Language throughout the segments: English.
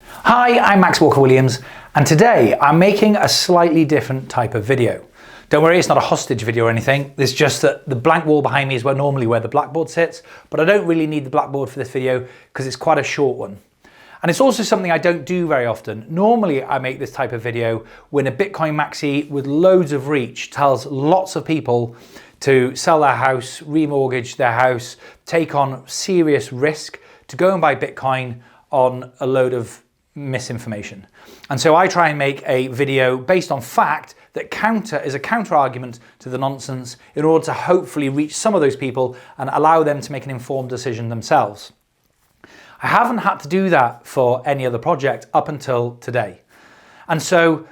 Hi, I'm Walker&Williams, and today I'm making a slightly different type of video. Don't worry, it's not a hostage video or anything. It's just that the blank wall behind me is normally where the blackboard sits, but I don't really need the blackboard for this video because it's quite a short one. And it's also something I don't do very often. Normally I make this type of video when a Bitcoin maxi with loads of reach tells lots of people to sell their house, remortgage their house, take on serious risk to go and buy Bitcoin on a load of misinformation. And so I try and make a video based on fact that is a counter argument to the nonsense in order to hopefully reach some of those people and allow them to make an informed decision themselves. I haven't had to do that for any other project up until today. And so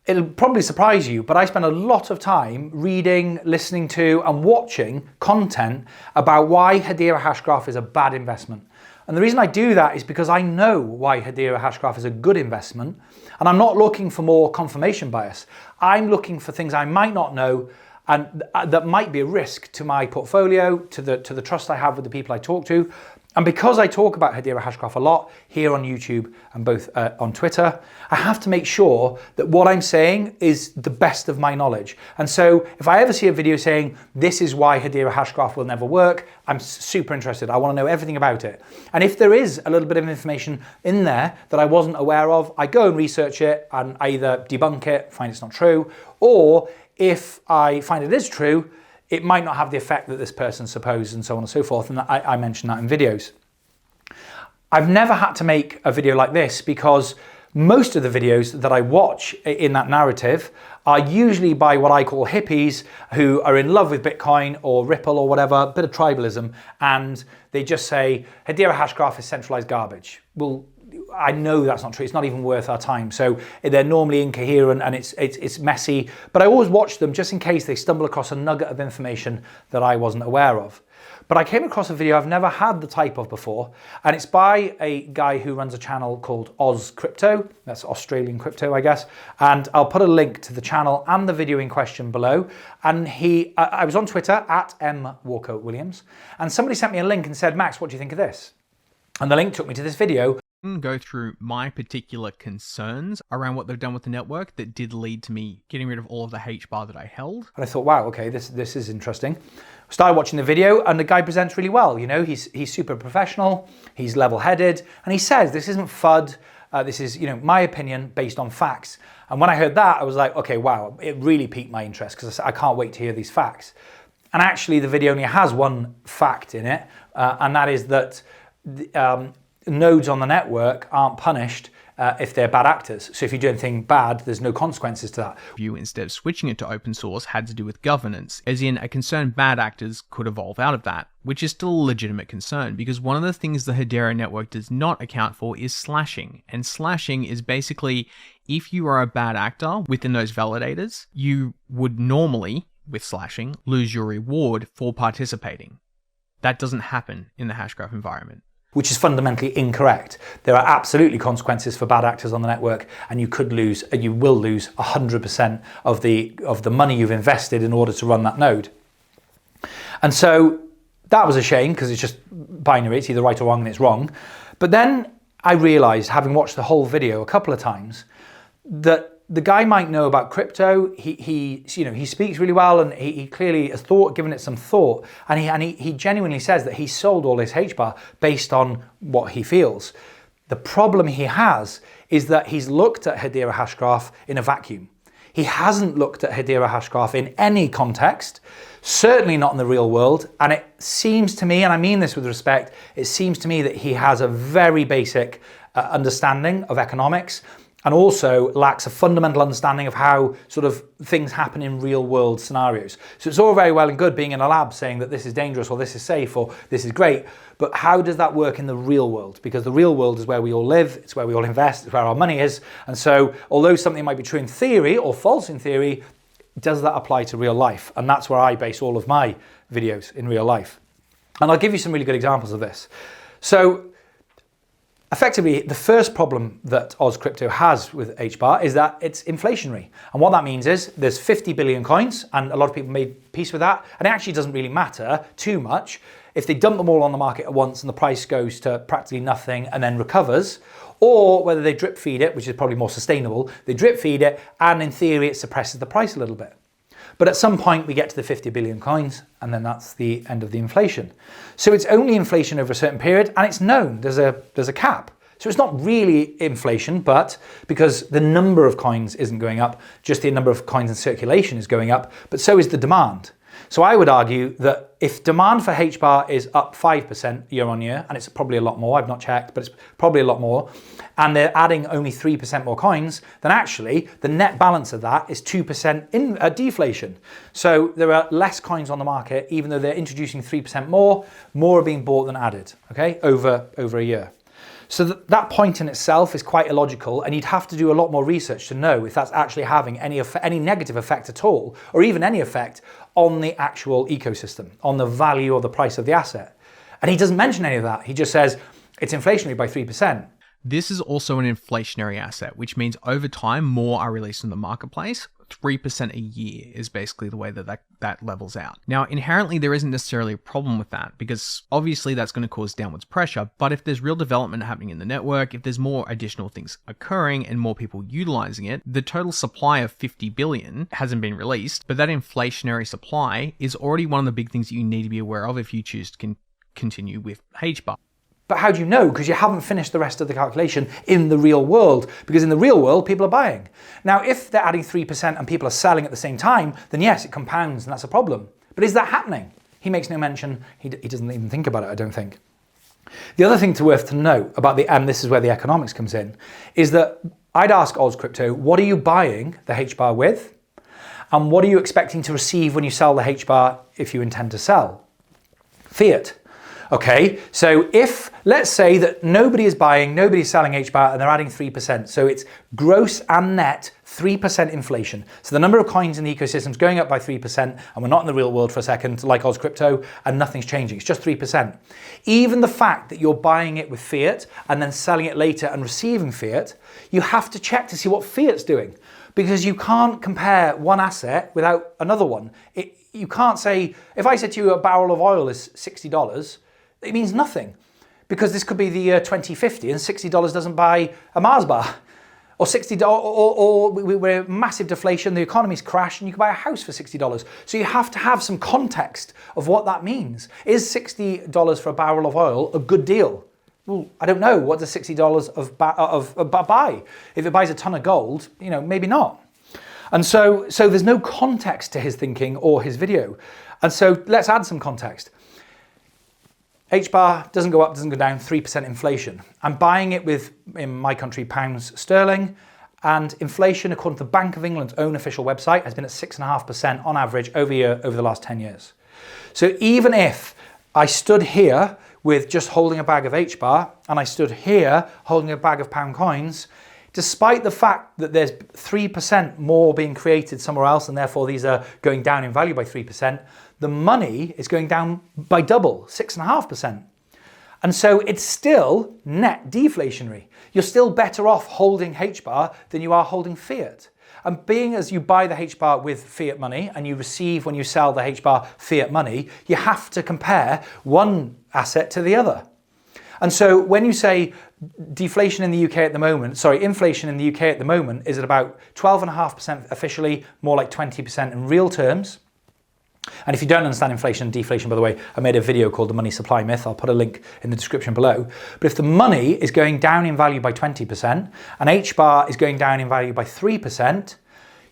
it'll probably surprise you, but I spend a lot of time reading, listening to, and watching content about why Hedera Hashgraph is a bad investment. And the reason I do that is because I know why Hedera Hashgraph is a good investment, and I'm not looking for more confirmation bias. I'm looking for things I might not know and that might be a risk to my portfolio, to the trust I have with the people I talk to. And because I talk about Hedera Hashgraph a lot here on YouTube and both on Twitter, I have to make sure that what I'm saying is the best of my knowledge. And so if I ever see a video saying, this is why Hedera Hashgraph will never work, I'm super interested. I want to know everything about it. And if there is a little bit of information in there that I wasn't aware of, I go and research it and I either debunk it, find it's not true, or if I find it is true, it might not have the effect that this person supposed, and so on and so forth, and I mention that in videos. I've never had to make a video like this because most of the videos that I watch in that narrative are usually by what I call hippies who are in love with Bitcoin or Ripple or whatever, a bit of tribalism, and they just say, Hedera Hashgraph is centralized garbage. Well, I know that's not true. It's not even worth our time. So they're normally incoherent and it's messy, but I always watch them just in case they stumble across a nugget of information that I wasn't aware of. But I came across a video I've never had the type of before, and it's by a guy who runs a channel called OzCrypto. That's Australian crypto, I guess. And I'll put a link to the channel and the video in question below. And I was on Twitter at @Walker&Williams, and somebody sent me a link and said, Max, what do you think of this? And the link took me to this video. Go through my particular concerns around what they've done with the network that did lead to me getting rid of all of the Hbar that I held. And I thought, wow, okay, this is interesting. Started watching the video and the guy presents really well. You know, he's super professional, he's level-headed, and he says this isn't FUD, this is, you know, my opinion based on facts. And when I heard that, I was like, okay, wow, it really piqued my interest because I can't wait to hear these facts. And actually the video only has one fact in it, and that is that nodes on the network aren't punished if they're bad actors. So if you do anything bad, there's no consequences to that. View instead of switching it to open source had to do with governance, as in a concern bad actors could evolve out of that, which is still a legitimate concern because one of the things the Hedera network does not account for is slashing. And slashing is basically if you are a bad actor within those validators, you would normally, with slashing, lose your reward for participating. That doesn't happen in the Hashgraph environment. Which is fundamentally incorrect. There are absolutely consequences for bad actors on the network, and you will lose 100% of the money you've invested in order to run that node. And so that was a shame because it's just binary, it's either right or wrong and it's wrong. But then I realized, having watched the whole video a couple of times, that the guy might know about crypto. He speaks really well, and he clearly has given it some thought, and he genuinely says that he sold all his Hbar based on what he feels. The problem he has is that he's looked at Hedera Hashgraph in a vacuum. He hasn't looked at Hedera Hashgraph in any context, certainly not in the real world, and it seems to me, and I mean this with respect, it seems to me that he has a very basic understanding of economics, and also lacks a fundamental understanding of how sort of things happen in real world scenarios. So it's all very well and good being in a lab saying that this is dangerous or this is safe or this is great, but how does that work in the real world? Because the real world is where we all live, it's where we all invest, it's where our money is. And so although something might be true in theory or false in theory, does that apply to real life? And that's where I base all of my videos in real life. And I'll give you some really good examples of this. So Effectively, the first problem that OzCrypto has with HBAR is that it's inflationary. And what that means is there's 50 billion coins, and a lot of people made peace with that, and it actually doesn't really matter too much if they dump them all on the market at once and the price goes to practically nothing and then recovers, or whether they drip feed it, which is probably more sustainable. They drip feed it, and in theory it suppresses the price a little bit. But at some point we get to the 50 billion coins, and then that's the end of the inflation. So it's only inflation over a certain period, and it's known, there's a cap. So it's not really inflation, but because the number of coins isn't going up, just the number of coins in circulation is going up, but so is the demand. So I would argue that if demand for HBAR is up 5% year on year, and it's probably a lot more, I've not checked, but it's probably a lot more, and they're adding only 3% more coins, then actually the net balance of that is 2% in deflation. So there are less coins on the market, even though they're introducing 3% more are being bought than added, okay, over a year. So that point in itself is quite illogical, and you'd have to do a lot more research to know if that's actually having any negative effect at all, or even any effect on the actual ecosystem, on the value or the price of the asset. And he doesn't mention any of that. He just says it's inflationary by 3%. This is also an inflationary asset, which means over time more are released in the marketplace. 3% a year is basically the way that levels out. Now, inherently, there isn't necessarily a problem with that, because obviously that's going to cause downwards pressure. But if there's real development happening in the network, if there's more additional things occurring and more people utilizing it, the total supply of 50 billion hasn't been released, but that inflationary supply is already one of the big things that you need to be aware of if you choose to continue with HBAR. But how do you know? Because you haven't finished the rest of the calculation in the real world. Because in the real world, people are buying. Now, if they're adding 3% and people are selling at the same time, then yes, it compounds and that's a problem. But is that happening? He makes no mention. He doesn't even think about it, I don't think. The other thing worth to note about and this is where the economics comes in, is that I'd ask OzCrypto, what are you buying the HBAR with? And what are you expecting to receive when you sell the HBAR if you intend to sell? Fiat. Okay, so if, let's say that nobody is buying, nobody's selling HBAR, and they're adding 3%, so it's gross and net 3% inflation. So the number of coins in the ecosystem is going up by 3%, and we're not in the real world for a second, like OzCrypto, and nothing's changing, it's just 3%. Even the fact that you're buying it with fiat, and then selling it later and receiving fiat, you have to check to see what fiat's doing. Because you can't compare one asset without another one. You can't say, if I said to you a barrel of oil is $60, it means nothing, because this could be the year 2050 and $60 doesn't buy a Mars bar, or $60, or we're massive deflation, the economy's crashed, and you can buy a house for $60. So you have to have some context of what that means. Is $60 for a barrel of oil a good deal? Well, I don't know. What does $60 buy? If it buys a ton of gold, maybe not. And so there's no context to his thinking or his video. And so let's add some context. HBAR doesn't go up, doesn't go down, 3% inflation. I'm buying it with, in my country, pounds sterling, and inflation, according to the Bank of England's own official website, has been at 6.5% on average over the last 10 years. So even if I stood here with just holding a bag of HBAR, and I stood here holding a bag of pound coins, despite the fact that there's 3% more being created somewhere else, and therefore these are going down in value by 3%, the money is going down by double, 6.5%. And so it's still net deflationary. You're still better off holding HBAR than you are holding fiat. And being as you buy the HBAR with fiat money and you receive when you sell the HBAR fiat money, you have to compare one asset to the other. And so when you say deflation in the UK at the moment, inflation in the UK at the moment is at about 12.5% officially, more like 20% in real terms. And if you don't understand inflation and deflation, by the way, I made a video called The Money Supply Myth. I'll put a link in the description below. But if the money is going down in value by 20% and HBAR is going down in value by 3%,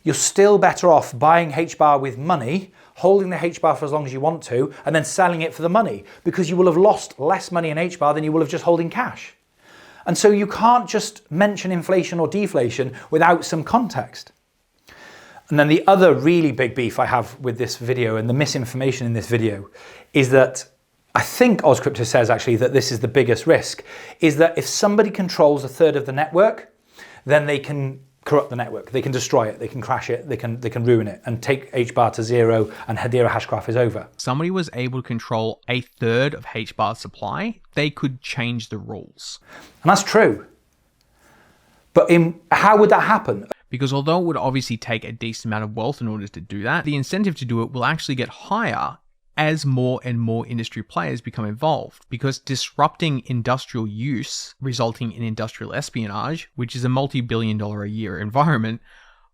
you're still better off buying HBAR with money, holding the HBAR for as long as you want to, and then selling it for the money, because you will have lost less money in HBAR than you will have just holding cash. And so you can't just mention inflation or deflation without some context. And then the other really big beef I have with this video and the misinformation in this video is that I think OzCrypto says actually that this is the biggest risk, is that if somebody controls a third of the network, then they can corrupt the network. They can destroy it, they can crash it, they can ruin it and take Hbar to zero, and Hedera Hashgraph is over. Somebody was able to control a third of Hbar's supply, they could change the rules. And that's true. But how would that happen? Because although it would obviously take a decent amount of wealth in order to do that, the incentive to do it will actually get higher as more and more industry players become involved, because disrupting industrial use, resulting in industrial espionage, which is a multi-billion-dollar a year environment,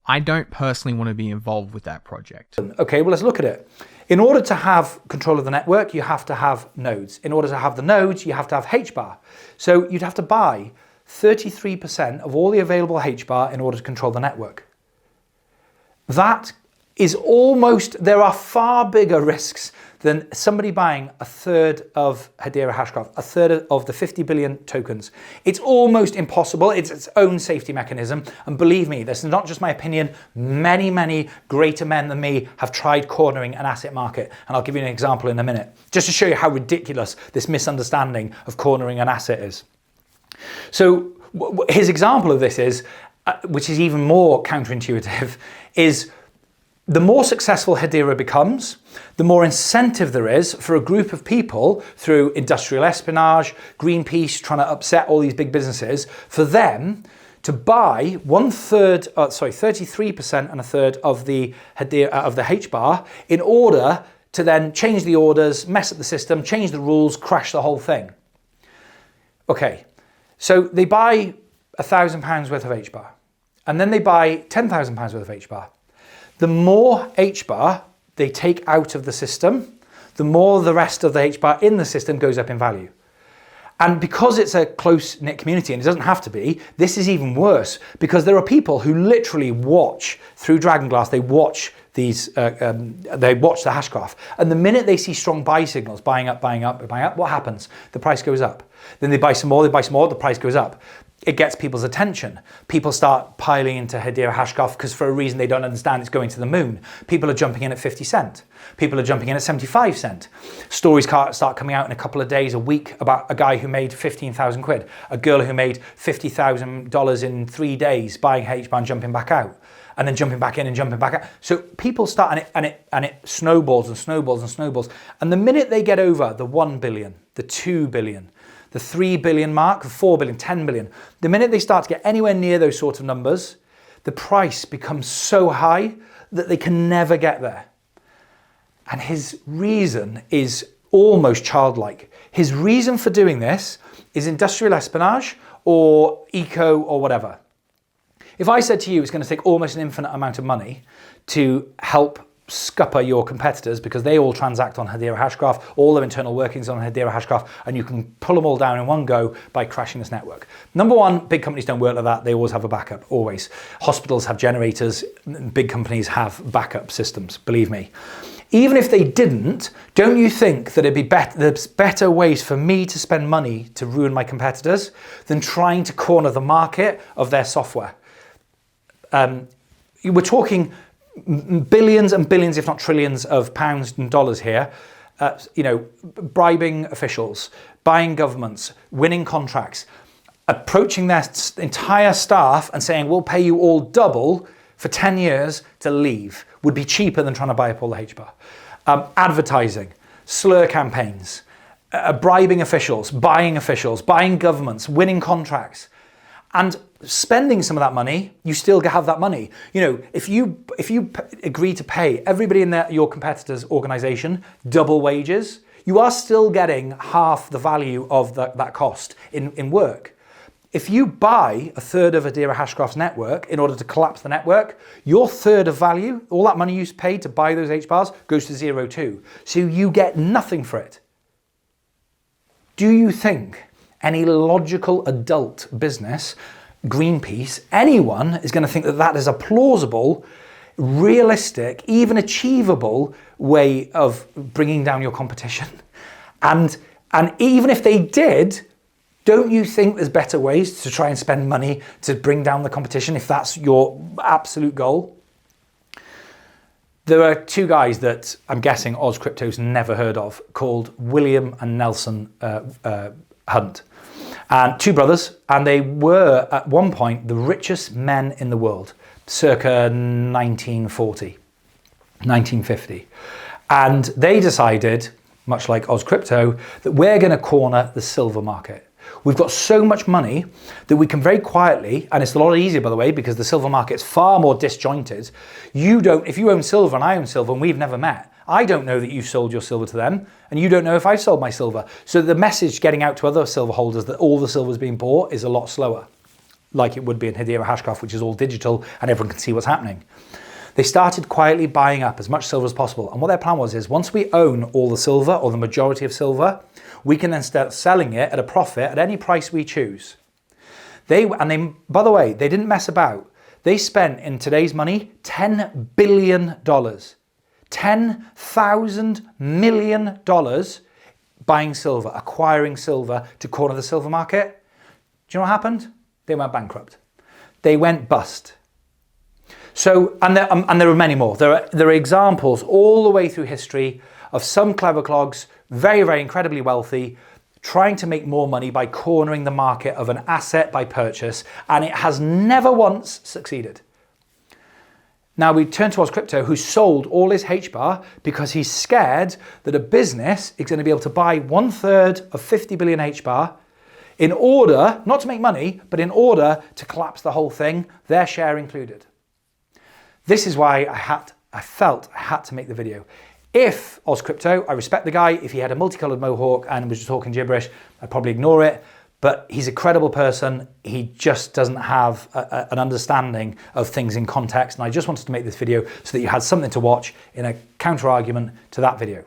I don't personally want to be involved with that project. Okay, well, let's look at it. In order to have control of the network, you have to have nodes. In order to have the nodes, you have to have Hbar. So you'd have to buy 33% of all the available Hbar in order to control the network. That is almost, there are far bigger risks than somebody buying a third of Hedera Hashgraph, a third of the 50 billion tokens. It's almost impossible. It's its own safety mechanism. And believe me, this is not just my opinion. Many, many greater men than me have tried cornering an asset market. And I'll give you an example in a minute, just to show you how ridiculous this misunderstanding of cornering an asset is. So his example of this is, which is even more counterintuitive, is the more successful Hedera becomes, the more incentive there is for a group of people through industrial espionage, Greenpeace trying to upset all these big businesses, for them to buy 33% and a third of the Hbar in order to then change the orders, mess up the system, change the rules, crash the whole thing. Okay, so they buy £1,000 worth of Hbar, and then they buy £10,000 worth of Hbar. The more Hbar they take out of the system, the more the rest of the Hbar in the system goes up in value. And because it's a close-knit community, and it doesn't have to be, this is even worse, because there are people who literally watch through Dragonglass, they watch these, they watch the hash graph. And the minute they see strong buy signals, buying up, what happens? The price goes up. Then they buy some more, the price goes up. It gets people's attention. People start piling into Hedera Hashgraph because for a reason they don't understand, it's going to the moon. People are jumping in at 50 cent. People are jumping in at 75 cent. Stories start coming out in a couple of days, a week, about a guy who made 15,000 quid, a girl who made $50,000 in 3 days buying Hbar and jumping back out, and then jumping back in and jumping back out. So people start, and it snowballs and snowballs and snowballs. And the minute they get over the 1 billion, the 2 billion, the 3 billion mark, the 4 billion, 10 billion, the minute they start to get anywhere near those sort of numbers, the price becomes so high that they can never get there. And his reason is almost childlike. His reason for doing this is industrial espionage or eco or whatever. If I said to you it's going to take almost an infinite amount of money to help scupper your competitors because they all transact on Hedera Hashgraph, all their internal workings on Hedera Hashgraph, and you can pull them all down in one go by crashing this network. Number one, big companies don't work like that. They always have a backup, always. Hospitals have generators, big companies have backup systems, believe me. Even if they didn't, don't you think that there's better ways for me to spend money to ruin my competitors than trying to corner the market of their software? We're talking billions and billions, if not trillions of pounds and dollars here, bribing officials, buying governments, winning contracts, approaching their entire staff and saying, we'll pay you all double for 10 years to leave, would be cheaper than trying to buy up all the Hbar. Advertising, slur campaigns, bribing officials, buying governments, winning contracts. And spending some of that money, you still have that money. You know, if you agree to pay everybody in your competitor's organization double wages, you are still getting half the value of that cost in work. If you buy a third of Hedera Hashgraph's network in order to collapse the network, your third of value, all that money you paid to buy those Hbars, goes to zero too. So you get nothing for it. Do you think any logical adult business, Greenpeace, anyone is going to think that that is a plausible, realistic, even achievable way of bringing down your competition? And even if they did, don't you think there's better ways to try and spend money to bring down the competition if that's your absolute goal? There are two guys that I'm guessing OzCrypto's never heard of called William and Nelson Hunt. and two brothers, and they were at one point the richest men in the world, circa 1940, 1950. And they decided, much like OzCrypto, that we're going to corner the silver market. We've got so much money that we can very quietly, and it's a lot easier, by the way, because the silver market's far more disjointed. If you own silver and I own silver and we've never met, I don't know that you've sold your silver to them, and you don't know if I've sold my silver. So the message getting out to other silver holders that all the silver is being bought is a lot slower, like it would be in Hedera Hashgraph, which is all digital and everyone can see what's happening. They started quietly buying up as much silver as possible. And what their plan was is once we own all the silver or the majority of silver, we can then start selling it at a profit at any price we choose. By the way, they didn't mess about. They spent, in today's money, $10 billion. $10,000 million buying silver, acquiring silver to corner the silver market. Do you know what happened? They went bankrupt. They went bust. So, and there are many more. There are examples all the way through history of some clever clogs, very, very incredibly wealthy, trying to make more money by cornering the market of an asset by purchase, and it has never once succeeded. Now we turn to OzCrypto, who sold all his Hbar because he's scared that a business is going to be able to buy 1/3 of 50 billion Hbar in order, not to make money, but in order to collapse the whole thing, their share included. This is why I felt I had to make the video. If OzCrypto, I respect the guy, if he had a multicolored mohawk and was just talking gibberish, I'd probably ignore it. But he's a credible person. He just doesn't have an understanding of things in context. And I just wanted to make this video so that you had something to watch in a counter argument to that video.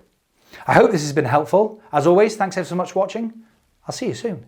I hope this has been helpful. As always, thanks ever so much for watching. I'll see you soon.